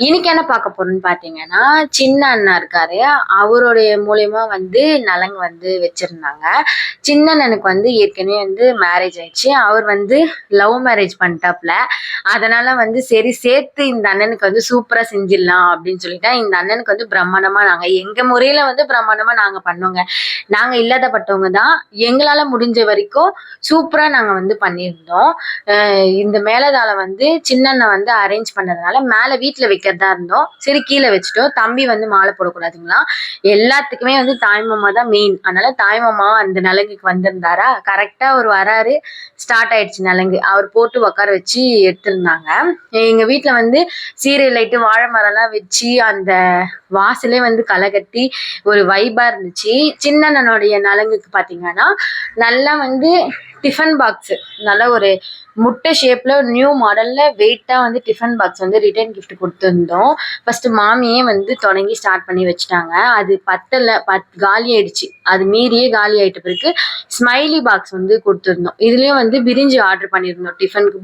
இன்னைக்கு என்ன பார்க்க போறோம்னு பார்த்தீங்கன்னா, சின்ன அண்ணா இருக்காரு. அவருடைய மூலியமா வந்து நலங்கு வந்து வச்சிருந்தாங்க. சின்ன அண்ணனுக்கு வந்து ஏற்கனவே வந்து மேரேஜ் ஆயிடுச்சு. அவர் வந்து லவ் மேரேஜ் பண்ணிட்டாப்ல. அதனால வந்து சரி சேர்த்து இந்த அண்ணனுக்கு வந்து சூப்பரா செஞ்சிடலாம் அப்படின்னு சொல்லிட்டு இந்த அண்ணனுக்கு வந்து பிரம்மாண்டமா நாங்க எங்க முறையில வந்து பிரம்மாண்டமா நாங்க பண்ணோங்க. நாங்க இல்லாதப்பட்டவங்க தான். எங்களால முடிஞ்ச வரைக்கும் சூப்பரா நாங்க வந்து பண்ணியிருந்தோம். இந்த மேலதாளம் வந்து சின்ன அண்ணன் வந்து அரேஞ்ச் பண்ணதுனால மேல வீட்டுல வைக்கிறதா இருந்தோம். சரி கீழே வச்சுட்டோம். தம்பி வந்து மாலை போடக்கூடாதுங்களா, எல்லாத்துக்குமே வந்து தாய்மாமா தான் மெயின். அதனால தாய்மாமா அந்த நலங்குக்கு வந்திருந்தாரா, கரெக்டா அவர் வராரு, ஸ்டார்ட் ஆயிடுச்சு நலங்கு. அவர் போட்டு உட்கார வச்சு எடுத்திருந்தாங்க. எங்க வீட்டுல வந்து சீரியல் லைட்டு வாழை மரம் எல்லாம் வச்சு அந்த வாசலே வந்து களை கட்டி ஒரு வைபா இருந்துச்சு. சின்னண்ணனுடைய நலங்குக்கு பாத்தீங்கன்னா நல்லா வந்து டிஃபன் பாக்ஸ், நல்ல ஒரு முட்டை ஷேப்ல நியூ மாடல்ல வெயிட்டா வந்து டிஃபன் பாக்ஸ் வந்து ரிட்டர்ன் கிஃப்ட் கொடுத்துருந்தோம். ஃபர்ஸ்ட் மாமியே வந்து தொடங்கி ஸ்டார்ட் பண்ணி வச்சுட்டாங்க. அது பத்தல, காலி ஆயிடுச்சு. அது மீறியே காலி ஆயிட்ட பிறகு ஸ்மைலி பாக்ஸ் வந்து கொடுத்துருந்தோம். இதுலயும் வந்து பிரிஞ்சு ஆர்டர் பண்ணியிருந்தோம் டிஃபனுக்கு.